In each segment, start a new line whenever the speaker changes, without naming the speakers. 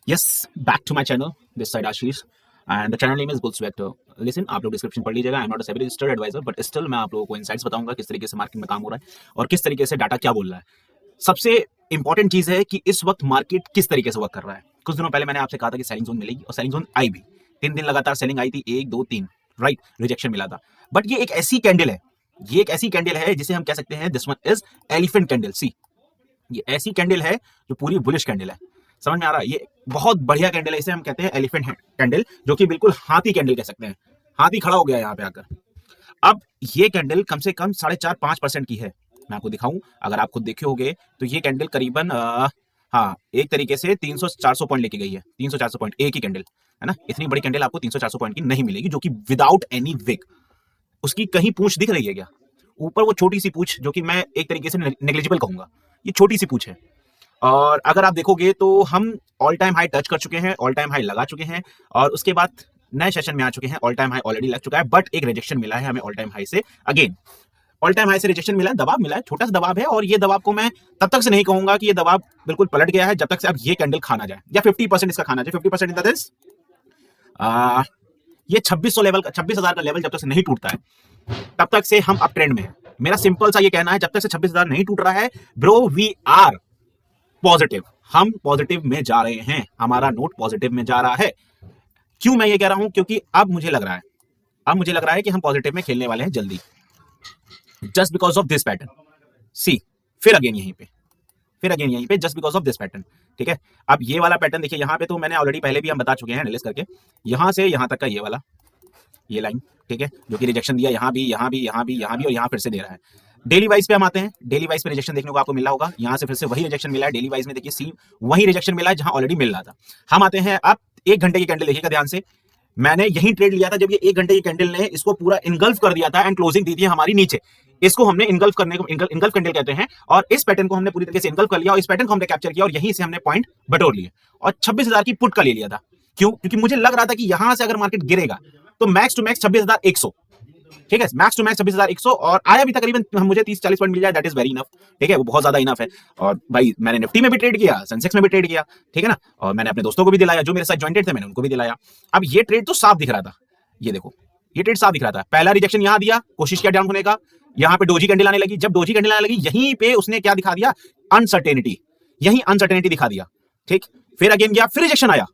Yes, back to my channel. This side Ashish, and the channel name is Bulls Vector. Listen, आप लोग description पढ़ लीजिएगा. I am not a SEBI registered adviser, but still मैं आप लोगों को insights बताऊंगा किस तरीके से मार्केट में काम हो रहा है और किस तरीके से डाटा क्या बोल रहा है. सबसे इंपॉर्टेंट चीज है कि इस वक्त मार्केट किस तरीके से वर्क कर रहा है. कुछ दिनों पहले मैंने आपसे कहा था कि सेलिंग जोन मिलेगी और सेलिंग जोन आई भी. 3 दिन लगातार सेलिंग आई थी, 1 2 3, राइट. रिजेक्शन मिला था, बट ये एक ऐसी कैंडल है, ये एक ऐसी कैंडल है जिसे हम कह सकते हैं this one is elephant candle. See, ये ऐसी कैंडल है जो पूरी बुलिश कैंडल है. समझ में आ रहा है? ये बहुत बढ़िया कैंडल है. इसे हम कहते हैं एलिफेंट कैंडल, जो कि बिल्कुल हाथी कैंडल कह सकते हैं. हाथी खड़ा हो गया यहाँ पे आकर. अब ये कैंडल कम से कम 4.5-5% की है. मैं आपको दिखाऊं, अगर आप खुद देखे होगे तो ये कैंडल करीबन हाँ, एक तरीके से 300-400 पॉइंट लेके गई है. 300-400 पॉइंट एक ही कैंडल है ना. इतनी बड़ी कैंडल आपको 300-400 पॉइंट की नहीं मिलेगी, जो कि विदाउट एनी विक. उसकी कहीं पूंछ दिख रही है क्या? ऊपर वो छोटी सी पूंछ, जो कि मैं एक तरीके से नेग्लिजिबल कहूंगा. ये छोटी सी पूंछ है. और अगर आप देखोगे तो हम ऑल टाइम हाई टच कर चुके हैं, ऑल टाइम हाई लगा चुके हैं, और उसके बाद नए सेशन में आ चुके हैं. ऑल टाइम हाई ऑलरेडी लग चुका है, बट एक रिजेक्शन मिला है हमें ऑल टाइम हाई से. अगेन ऑल टाइम हाई से रिजेक्शन मिला है, दबाव मिला है, छोटा सा दबाव है. और ये दबाव को मैं तब तक से नहीं कहूंगा कि ये दबाव बिल्कुल पलट गया है, जब तक से अब ये कैंडल खाना जाए, या 50% इसका खाना जाए. 50% इन द सेंस ये 2600 लेवल का, 26,000 का लेवल जब तक से नहीं टूटता है, तब तक से हम अप ट्रेंड में हैं. मेरा सिंपल सा ये कहना है, जब तक से 26,000 नहीं टूट रहा है ब्रो, वी आर पॉजिटिव. हम पॉजिटिव में जा रहे हैं, हमारा नोट पॉजिटिव में जा रहा है. क्यों मैं ये कह रहा हूं? क्योंकि अब मुझे लग रहा है कि हम पॉजिटिव में खेलने वाले हैं जल्दी, just because of this pattern. See, फिर अगेन यहीं पे just because of this pattern. ठीक है, अब ये वाला पैटर्न देखिए. यहां पे तो मैंने ऑलरेडी पहले भी हम बता चुके हैं एनालिसिस करके. यहां से यहां तक का ये वाला, ये लाइन, ठीक है, जो कि रिजेक्शन दिया यहां भी, यहां भी, यहां भी, यहां भी, और यहां फिर से दे रहा है. डेली वाइज पे हम आते हैं. डेली वाइज पे रिजेक्शन देखने को आपको मिला होगा. यहां से फिर से वही रिजेक्शन मिला है. डेली वाइज में देखिए सी, वही रिजेक्शन मिला है जहां ऑलरेडी मिल रहा था. हम आते हैं अब 1 घंटे की कैंडल. देखिएगा ध्यान से, मैंने यही ट्रेड लिया था जब ये 1 घंटे की कैंडल ने इसको पूरा इनगल्फ कर दिया था एंड क्लोजिंग दी थी हमारी नीचे. इसको हमने इनगल्फ करने को इनगल्फ कैंडल कहते हैं. और इस पैटर्न को हमने पूरी तरीके से इनगल्फ कर लिया और इस पैटर्न को हमने कैप्चर किया और यहीं से हमने पॉइंट बटोर लिए और 26,000 की पुट का ले लिया था. क्यों? क्योंकि मुझे लग रहा था कि यहां से अगर मार्केट गिरेगा तो मैक्स टू मैक्स 26,100. ठीक है, मैक्स टू मैक्स 26,100, और आया भी तकरीबन मुझे 30-40 पॉइंट मिल जाए, दैट इज वेरी इनफ. ठीक है, वो बहुत ज्यादा इनफ है. और भाई मैंने निफ्टी में भी ट्रेड किया, सेंसेक्स में भी ट्रेड किया, ठीक है ना. और मैंने अपने दोस्तों को भी दिलाया, जो मेरे साथ ज्वाइंटेड थे मैंने उनको भी दिलाया. अब ये ट्रेड तो साफ दिख रहा था. ये देखो, ये ट्रेड साफ दिख रहा था. पहला रिजेक्शन यहां दिया, कोशिश किया डाउन होने का. यहां पे डोजी कैंडल आने लगी. जब डोजी कैंडल आने लगी, यहीं पे उसने क्या दिखा दिया? अनसर्टेनिटी. यहीं अनसर्टेनिटी दिखा दिया. ठीक, फिर अगेन गया, फिर रिजेक्शन आया,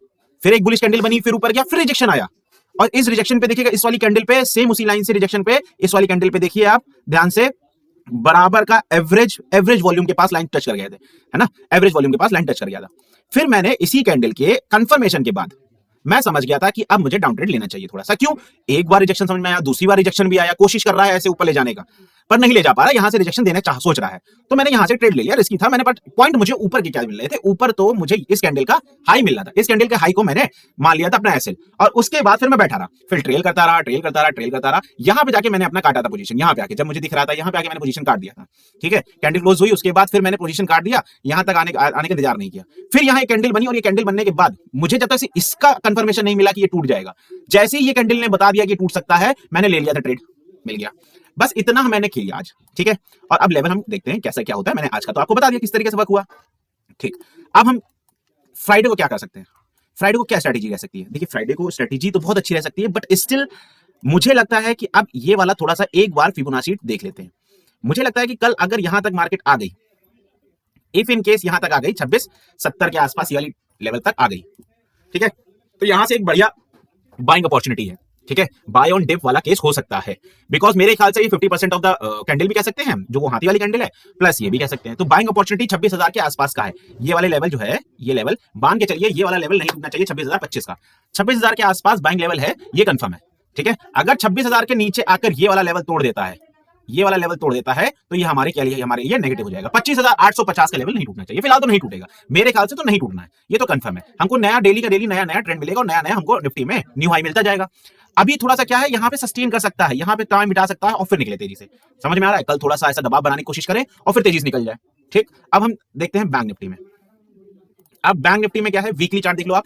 फिर एक बुलिश कैंडल बनी, फिर ऊपर गया, फिर रिजेक्शन आया. और इस रिजेक्शन पे देखिएगा, इस वाली कैंडल पे सेम उसी लाइन से रिजेक्शन पे, इस वाली कैंडल पे देखिए आप ध्यान से, बराबर का एवरेज वॉल्यूम के पास लाइन टच कर गए थे, है ना. एवरेज वॉल्यूम के पास लाइन टच कर गया था. फिर मैंने इसी कैंडल के कंफर्मेशन के बाद मैं समझ गया था कि अब मुझे डाउन ट्रेड लेना चाहिए थोड़ा सा. क्यों? एक बार रिजेक्शन समझ में आया, दूसरी बार रिजेक्शन भी आया, कोशिश कर रहा है ऐसे ऊपर ले जाने का, पर नहीं ले जा पा रहा. यहां से रिजेक्शन देने सोच रहा है, तो मैंने यहां से ट्रेड ले लिया. रिस्की था मैंने, बट पॉइंट मुझे ऊपर के क्या मिल रहे थे? ऊपर तो मुझे इस कैंडल का हाई मिल रहा था. इस कैंडल के हाई को मैंने मान लिया था अपना एसएल, और उसके बाद फिर मैं बैठा रहा, फिर ट्रेल करता रहा. यहां पे जाके मैंने अपना काटा था पोजीशन. यहां पे आके जब मुझे दिख रहा था, यहां पे आके मैंने पोजीशन काट दिया था. ठीक है, कैंडल क्लोज हुई, उसके बाद फिर मैंने पोजीशन काट दिया. यहां तक आने का इंतजार नहीं किया. फिर यहां एक कैंडल बनी, और ये कैंडल बनने के बाद मुझे जब तक से इसका कंफर्मेशन नहीं मिला कि ये टूट जाएगा, जैसे ही ये कैंडल ने बता दिया कि टूट सकता है, मैंने ले लिया था ट्रेड, मिल गया. बस इतना मैंने किया आज. ठीक है, और अब लेवल हम देखते हैं कैसा क्या होता है. मैंने आज का तो आपको बता दिया किस तरीके से वर्क हुआ. ठीक, अब हम फ्राइडे को क्या कर सकते हैं? फ्राइडे को क्या स्ट्रेटेजी रह सकती है? देखिए, फ्राइडे को स्ट्रेटेजी तो बहुत अच्छी रह सकती है, बट स्टिल मुझे लगता है कि अब ये वाला थोड़ा सा एक बार फिबोनाची देख लेते हैं. मुझे लगता है कि कल अगर यहां तक मार्केट आ गई, इफ इन केस यहां तक आ गई 2670 के आसपास, ये वाली लेवल तक आ गई, ठीक है, तो यहां से एक बढ़िया बाइंग अपॉर्चुनिटी है. ठीक है, बाय ऑन डिप वाला केस हो सकता है, बिकॉज मेरे ख्याल से ये 50% ऑफ द कैंडल भी कह सकते हैं, जो वो हाथी वाली कैंडल है, प्लस ये भी कह सकते हैं. तो बाइंग अपॉर्चुनिटी 26,000 के आसपास का है. ये वाले लेवल जो है, ये लेवल मान के चलिए, ये वाला लेवल नहीं टूटना चाहिए 26,025 का. 26,000 के आसपास बाइंग लेवल है, ये कंफर्म है. ठीक है, अगर 26,000 के नीचे आकर ये वाला लेवल तोड़ देता है, ये वाला लेवल तोड़ देता है, तो ये हमारे क्या लिए, हमारे लिए नेगेटिव हो जाएगा. 25,850 का लेवल नहीं टूटना चाहिए. फिलहाल तो नहीं टूटेगा, मेरे ख्याल से तो नहीं टूटना है, ये तो कंफर्म है. हमको नया डेली का डेली नया नया ट्रेंड मिलेगा, और नया नया हमको निफ्टी में न्यू हाई मिलता जाएगा. अभी थोड़ा सा क्या है, यहाँ पे सस्टेन कर सकता है, यहाँ पे टाइम मिटा सकता है और फिर निकले तेजी से. समझ में आ रहा है? कल थोड़ा सा ऐसा दबाव बनाने की कोशिश करें और फिर तेजी से निकल जाए. ठीक, अब हम देखते हैं बैंक निफ्टी में. अब बैंक निफ्टी में क्या है, वीकली चार्ट देख लो आप.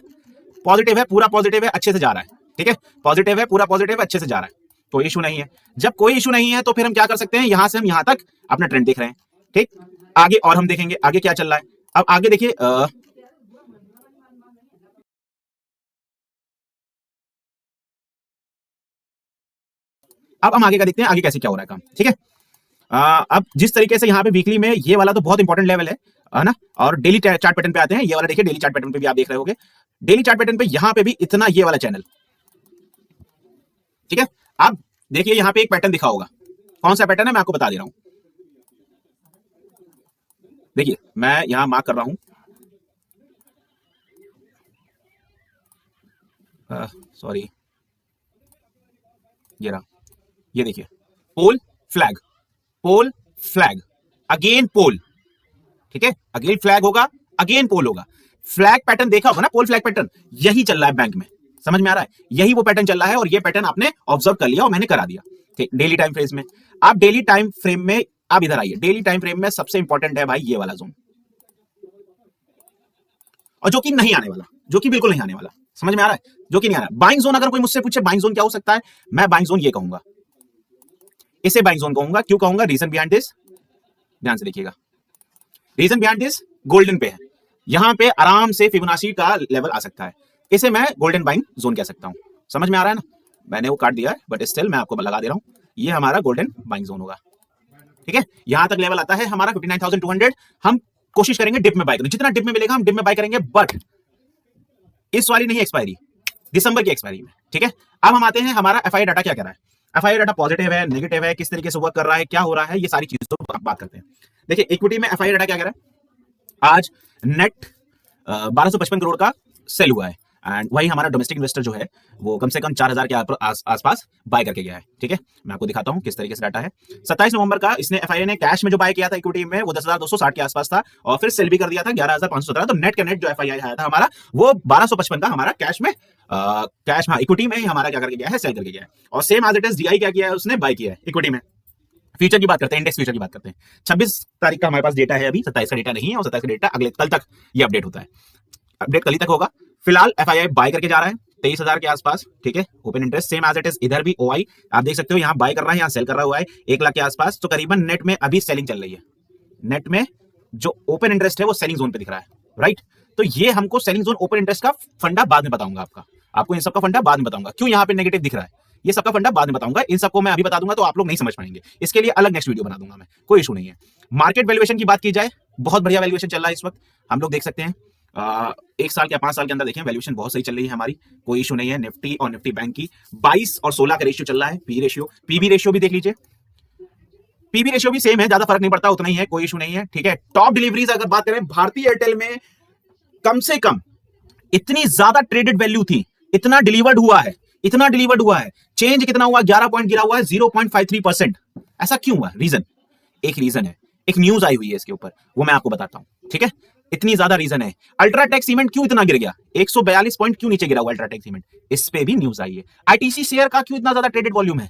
पॉजिटिव है, पूरा पॉजिटिव है, अच्छे से जा रहा है. ठीक है, पॉजिटिव है, पूरा पॉजिटिव है, अच्छे से जा रहा है, कोई इशू नहीं है. जब कोई इशू नहीं है तो फिर हम क्या कर सकते हैं, यहां से हम यहां तक अपना ट्रेंड देख रहे हैं. ठीक, आगे और हम देखेंगे आगे क्या चल रहा है. अब आगे देखिए, अब हम आगे का देखते हैं, आगे कैसे क्या हो रहा है काम, ठीक है। अब जिस तरीके से यहाँ पे वीकली में ये वाला तो बहुत इंपॉर्टेंट लेवल है ना, और डेली चार्ट पैटर्न पे आते हैं। ये वाला देखिए, डेली चार्ट पैटर्न पे भी आप देख रहे होगे, डेली चार्ट पैटर्न पे यहाँ पे भी इतना ये वाला चैनल, ठीक है। अब देखिए यहाँ पे एक पैटर्न दिखा होगा, कौन सा पैटर्न है मैं आपको बता दे रहा हूं। देखिए मैं यहां मार्क कर रहा हूं, सॉरी, ये रहा, ये देखिए, पोल फ्लैग, पोल फ्लैग, अगेन पोल, ठीक है, अगेन फ्लैग होगा, अगेन पोल होगा। फ्लैग पैटर्न देखा होगा ना, पोल फ्लैग पैटर्न, यही चल रहा है बैंक में, समझ में आ रहा है, यही वो पैटर्न चल रहा है, और ये पैटर्न आपने ऑब्जर्व कर लिया और मैंने करा दिया, ठीक, डेली टाइम फ्रेम में। आप डेली टाइम फ्रेम में, आप इधर आइए, डेली टाइम फ्रेम में सबसे इंपॉर्टेंट है भाई ये वाला जोन, और जो कि नहीं आने वाला, जो कि बिल्कुल नहीं आने वाला, समझ में आ रहा है, जो कि नहीं आ रहा। बाइंग जोन, अगर कोई मुझसे पूछे बाइंग जोन क्या हो सकता है, मैं बाइंग जोन ये कहूंगा, इसे बाइंग जोन कहूंगा। क्यों कहूंगा, रीजन बिहाइंड दिस, ध्यान से देखिएगा, रीजन बिहाइंड दिस, गोल्डन पे है, यहां पे आराम से फिबोनाची का लेवल आ सकता है, इसे मैं गोल्डन बाइंग जोन कह सकता हूं। समझ में आ रहा है ना, मैंने वो काट दिया है बट स्टिल मैं आपको लगा दे रहा हूं, ये हमारा गोल्डन बाइंग जोन होगा, ठीक है। यहां तक लेवल आता है हमारा 59,200। हम कोशिश करेंगे डिप में बाय करने, जितना डिप में मिलेगा हम डिप में बाय करेंगे, बट इस वाली नहीं एक्सपायरी, दिसंबर की एक्सपायरी में, ठीक है। अब हम आते हैं, हमारा एफआई डाटा क्या कह रहा है, एफआई डाटा पॉजिटिव है, नेगेटिव है, किस तरीके से वर्क कर रहा है, क्या हो रहा है, ये सारी चीजों पर बात करते हैं। देखिए इक्विटी में एफआई डाटा क्या कह रहा है, आज नेट 1255 करोड़ का सेल हुआ है, एंड वही हमारा डोमेस्टिक इन्वेस्टर जो है वो कम से कम 4000 के आसपास बाय करके गया है, ठीक है। मैं आपको दिखाता हूं किस तरीके से डाटा है। 27 नवंबर का इसने एफआईआई ने कैश में जो बाय किया था इक्विटी में, वो 10,260 के आसपास था, और फिर सेल भी कर दिया था 11,517। तो नेट का नेट जो एफआईआई आया था हमारा, वो 1255 का हमारा कैश में, कैश, हाँ, इक्विटी में ही हमारा क्या करके गया है, सेल करके गया है। और same as it is DI क्या किया है, उसने बाय किया है इक्विटी में। फ्यूचर की बात करते हैं, इंडेक्स फ्यूचर की बात करते हैं। 26 तारीख का हमारे पास डेटा है, अभी 27 का डेटा नहीं है, और 27 का डेटा अगले कल तक ये अपडेट होता है, अपडेट कल ही तक होगा। फिलहाल एफआईआई बाय करके जा रहा है 23,000 के आसपास, ठीक है। Open interest same as it is, इधर भी ओआई आप देख सकते हो, यहां बाय कर रहा है, यहां सेल कर रहा हुआ है 1 लाख के आसपास। तो करीबन नेट में अभी सेलिंग चल रही है, नेट में जो ओपन इंटरेस्ट है वो सेलिंग जोन पे दिख रहा है, राइट। तो ये हमको सेलिंग जोन, ओपन इंटरेस्ट का फंडा बाद में बताऊंगा, आपको इन सबका फंडा बाद में बताऊंगा, क्यों यहाँ पे नेगेटिव दिख रहा है, ये सबका फंडा बाद में बताऊंगा। इन सबको मैं अभी बता दूंगा तो आप लोग नहीं समझ पाएंगे, इसके लिए अलग नेक्स्ट वीडियो बना दूंगा मैं, कोई इशू नहीं है। मार्केट वैल्यूएशन की बात की जाए, बहुत बढ़िया वैल्यूएशन चल रहा है इस वक्त, हम लोग देख सकते हैं 1 साल या 5 साल के अंदर देखें वैल्यूएशन बहुत सही चल रही है हमारी, कोई इशू नहीं है। निफ्टी और निफ्टी बैंक की 22 और 16 का रेशियो चल रहा है, पीबी रेशियो भी देख लीजिए, पीबी रेशियो भी सेम है, ज्यादा फर्क नहीं पड़ता, उतना ही है, कोई इशू नहीं है, ठीक है। टॉप डिलीवरीज अगर बात करें, भारतीय एयरटेल में कम से कम इतनी ज्यादा ट्रेडेड वैल्यू थी, इतना डिलीवर्ड हुआ है, इतना डिलीवर्ड हुआ है, चेंज कितना हुआ, 11 पॉइंट गिरा हुआ है, 0.53%। ऐसा क्यों हुआ, रीजन, एक रीजन है, एक न्यूज आई हुई है इसके ऊपर, वो मैं आपको बताता हूं, ठीक है। इतनी ज्यादा रीजन है। अल्ट्राटेक सीमेंट क्यों इतना गिर गया, 142 पॉइंट क्यों नीचे गिरा हुआ अल्ट्राटेक सीमेंट, इस पे भी न्यूज आई है। आईटीसी शेयर का क्यों इतना ज्यादा ट्रेडेड वॉल्यूम है,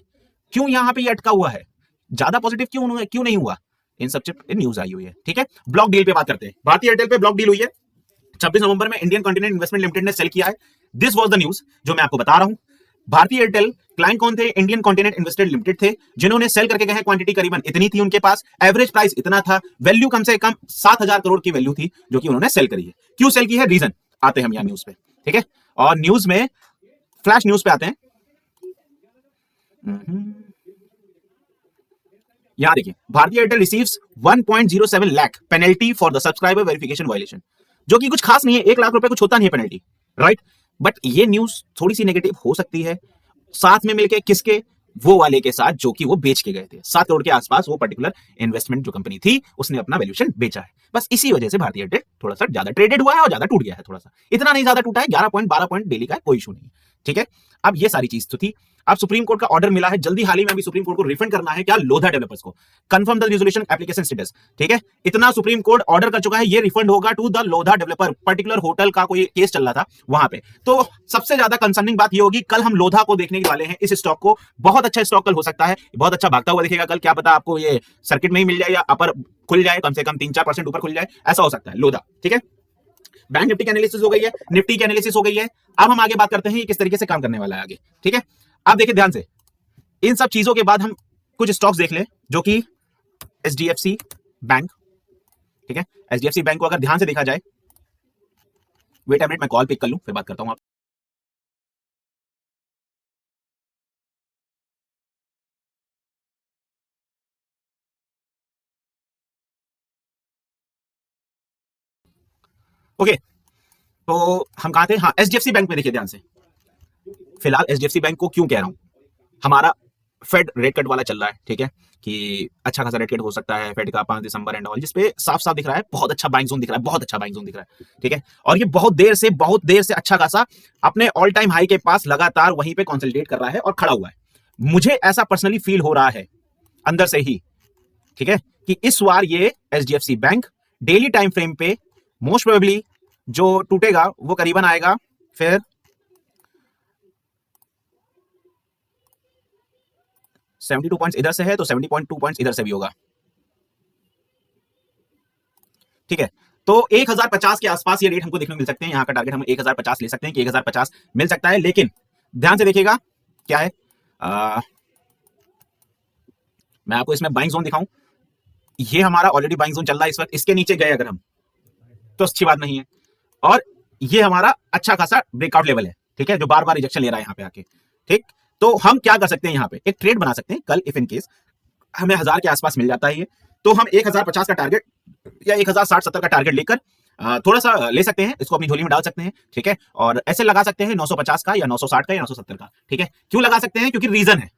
क्यों यहां पे ये अटका हुआ है, ज्यादा पॉजिटिव क्यों नहीं हुआ, इन सब न्यूज आई हुई है, ठीक है। ब्लॉक डील पे बात करते हैं, भारतीय एयरटेल पे ब्लॉक डील हुई है 26 नवंबर में, इंडियन कॉन्टिनेंट इन्वेस्टमेंट लिमिटेड ने सेल किया है। दिस वाज द न्यूज जो मैं आपको बता रहा हूं। भारतीय एयरटेल क्लाइंट कौन थे, इंडियन कॉन्टिनेंट इन्वेस्टमेंट लिमिटेड थे, जिन्होंने सेल करके गए, क्वांटिटी करीबन इतनी थी उनके पास, एवरेज प्राइस इतना था, वैल्यू कम से कम 7,000 करोड़ की वैल्यू थी, जो कि उन्होंने सेल करी है। क्यों सेल की है, रीजन आते हैं हम यहां न्यूज पे, ठीक है। और न्यूज में, फ्लैश न्यूज पे आते हैं, यहां देखिए, भारतीय Airtel receives 1.07 lakh penalty for the subscriber verification violation, जो कि कुछ खास नहीं है, 1 लाख रुपए कुछ होता नहीं है पेनल्टी, राइट। बट ये न्यूज थोड़ी सी नेगेटिव हो सकती है, साथ में मिलके किसके, वो वाले के साथ जो कि वो बेच के गए थे 7 करोड़ के आसपास, वो पर्टिकुलर इन्वेस्टमेंट जो कंपनी थी उसने अपना वैल्यूएशन बेचा है, बस इसी वजह से भारतीय एयरटेल थोड़ा सा ज्यादा ट्रेडेड हुआ है और ज्यादा टूट गया है, थोड़ा सा, इतना नहीं ज्यादा टूटा है, 11 पॉइंट 12 पॉइंट डेली का है, कोई इशू नहीं, ठीक है। अब ये सारी चीज तो थी। अब सुप्रीम कोर्ट का ऑर्डर मिला है, जल्दी हाल ही में अभी सुप्रीम कोर्ट को रिफंड करना है, क्या, लोधा डेवलपर्स को, confirm the resolution application status, ठीक है। इतना सुप्रीम कोर्ट ऑर्डर कर चुका है, ये रिफंड होगा to the Lodha developer, particular hotel का कोई केस चल रहा था वहां पे। तो सबसे ज्यादा कंसर्निंग बात ये होगी, कल हम लोधा को देखने वाले हैं, इस स्टॉक को, बहुत अच्छा स्टॉक कल हो सकता है, बहुत अच्छा भागता हुआ दिखेगा कल, क्या पता आपको ये सर्किट में ही मिल जाए या अपर खुल जाए, कम से कम 3-4% ऊपर खुल जाए, ऐसा हो सकता है लोधा, ठीक है। बैंक निफ्टी की एनालिसिस हो गई है, निफ्टी की एनालिसिस हो गई है। अब हम आगे बात करते हैं किस तरीके से काम करने वाला है आगे, ठीक है। आप देखिए ध्यान से, इन सब चीजों के बाद हम कुछ स्टॉक्स देख लें, जो कि एचडीएफसी बैंक, ठीक है। एचडीएफसी बैंक को अगर ध्यान से देखा जाए, वेट अ मिनट, मैं कॉल पिक कर लूं फिर बात करता हूं आप ओके, तो हम कहा थे, हाँ, एचडीएफसी बैंक में देखिए ध्यान से। फिलहाल एचडीएफसी बैंक को क्यों कह रहा हूं, हमारा फेड रेट कट वाला चल रहा है, ठीक है, कि अच्छा खासा रेट कट हो सकता है फेड का 5 दिसंबर एंड ऑल, जिसपे साफ साफ दिख रहा है बहुत अच्छा बाइंग जोन दिख रहा है, बहुत अच्छा बाइंग जोन दिख रहा है, ठीक है। और ये बहुत देर से अच्छा खासा अपने ऑल टाइम हाई के पास लगातार वहीं पे कंसोलिडेट कर रहा है और खड़ा हुआ है। मुझे ऐसा पर्सनली फील हो रहा है अंदर से ही, ठीक है, कि इस बार ये HDFC bank daily time frame पे मोस्ट प्रोबेबली जो टूटेगा वो करीबन आएगा फिर 72 पॉइंट्स इधर से है तो 70.2 पॉइंट्स इधर से भी होगा, ठीक है। तो 1050 के आसपास ये रेट हमको देखने को मिल सकते हैं, यहां का टारगेट हम 1050 ले सकते हैं कि 1050 मिल सकता है। लेकिन ध्यान से देखिएगा क्या है, मैं आपको इसमें बाइंग जोन दिखाऊं, ये हमारा ऑलरेडी बाइंग जोन चल रहा है इस वक्त, इसके नीचे गए अगर हम तो अच्छी बात नहीं है। और ये हमारा अच्छा खासा ब्रेकआउट लेवल है, ठीक है, जो बार बार रिजेक्शन ले रहा है यहाँ पे आके, ठीक। तो हम क्या कर सकते हैं, यहाँ पे एक ट्रेड बना सकते हैं कल, इफ इन केस हमें 1000 के आसपास मिल जाता है ये, तो हम 1050 का टारगेट या 1060-70 का टारगेट लेकर थोड़ा सा ले सकते हैं, इसको अपनी झोली में डाल सकते हैं, ठीक है। और ऐसे लगा सकते हैं 950 का या 960 का या 970 का, ठीक है। क्यों लगा सकते हैं, क्योंकि रीजन है,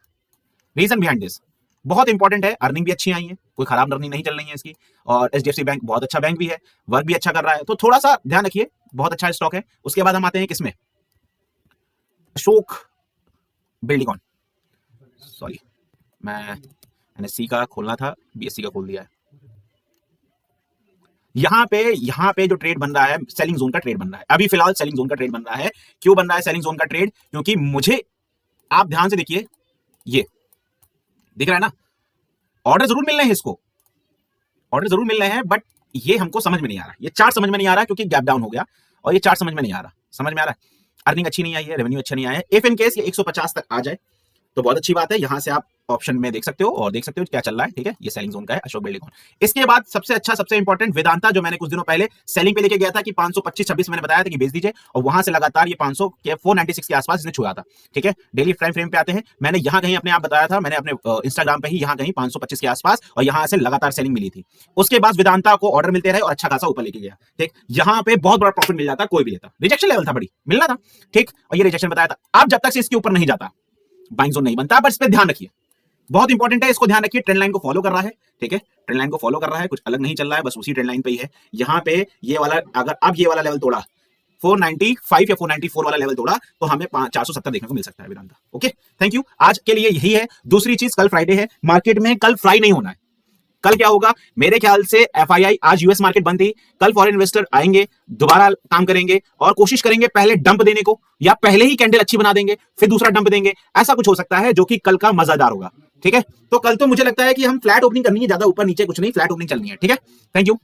रीजन बिहाइंड दिस बहुत इंपॉर्टेंट है। अर्निंग भी अच्छी आई है, कोई खराब अर्निंग नहीं चल रही है इसकी, और एचडीएफसी बैंक बहुत अच्छा बैंक भी है, वर्क भी अच्छा कर रहा है, तो थोड़ा सा ध्यान रखिए, बहुत अच्छा स्टॉक है। उसके बाद हम आते हैं किसमें, अशोक बिल्डिकॉन, सॉरी मैं एनएससी का खोलना था, बीएससी का खोल दिया है। यहां पे जो ट्रेड बन रहा है, सेलिंग जोन का ट्रेड बन रहा है, अभी फिलहाल सेलिंग जोन का ट्रेड बन रहा है। क्यों बन रहा है सेलिंग जोन का ट्रेड, क्योंकि मुझे, आप ध्यान से देखिए, ये दिख रहा है ना, ऑर्डर जरूर मिल रहे हैं इसको, ऑर्डर जरूर मिल रहे हैं, बट ये हमको समझ में नहीं आ रहा, ये चार्ट समझ में नहीं आ रहा क्योंकि गैप डाउन हो गया, और ये चार्ट समझ में नहीं आ रहा, समझ में आ रहा है, अर्निंग अच्छी नहीं आई है, रेवेन्यू अच्छा नहीं आया है। इफ इन केस ये 150 तक आ जाए तो बहुत अच्छी बात है, यहां से आप ऑप्शन में देख सकते हो और देख सकते हो क्या चल रहा है, ठीक है। ये सेलिंग जोन का है अशोक बिल्डिकॉन। इसके बाद सबसे अच्छा, सबसे इंपॉर्टेंट वेदांता, जो मैंने कुछ दिनों पहले सेलिंग पे लेके गया था कि 525-26 मैंने बताया था कि बेच दीजिए, और वहां से लगातार ये 500 के 496 के आसपास इसने छुआ था, ठीक है। डेली टाइम फ्रेम पे आते हैं, मैंने यहां कहीं अपने आप बताया था, मैंने अपने इंस्टाग्राम पे ही यहां कहीं 525 के आसपास, और यहां से लगातार सेलिंग मिली थी। उसके बाद वेदांता को ऑर्डर मिलते रहे और अच्छा खासा ऊपर लेके गया, ठीक। यहां पे बहुत बड़ा प्रॉफिट मिल जाता, कोई भी लेता, रिजेक्शन लेवल था, बड़ी मिलना था, ठीक, और ये रिजेक्शन बताया था। अब जब तक से इसके ऊपर नहीं जाता बाइंग जोन नहीं बनता, बस इस पे ध्यान रखिए, बहुत इंपॉर्टेंट है, इसको ध्यान रखिए। ट्रेंड लाइन को फॉलो कर रहा है, ठीक है, ट्रेंड लाइन को फॉलो कर रहा है, कुछ अलग नहीं चल रहा है, बस उसी ट्रेंड लाइन पे ही है। यहां पे ये वाला, अगर अब ये वाला लेवल तोड़ा, 495 या 494 वाला लेवल तोड़ा, तो हमें 470 देखने को मिल सकता है वेदांता। ओके, थैंक यू, आज के लिए यही है। दूसरी चीज, कल फ्राइडे है, मार्केट में कल फ्राई नहीं होना है। कल क्या होगा, मेरे ख्याल से एफआईआई, आज यूएस मार्केट बंद थी, कल फॉरेन इन्वेस्टर आएंगे, दोबारा काम करेंगे और कोशिश करेंगे पहले डंप देने को, या पहले ही कैंडल अच्छी बना देंगे फिर दूसरा डंप देंगे, ऐसा कुछ हो सकता है जो कि कल का मजादार होगा, ठीक है। तो कल तो मुझे लगता है कि हम फ्लैट ओपनिंग करनी है, ज्यादा ऊपर नीचे कुछ नहीं, फ्लैट ओपनिंग चलनी है, ठीक है। Thank you.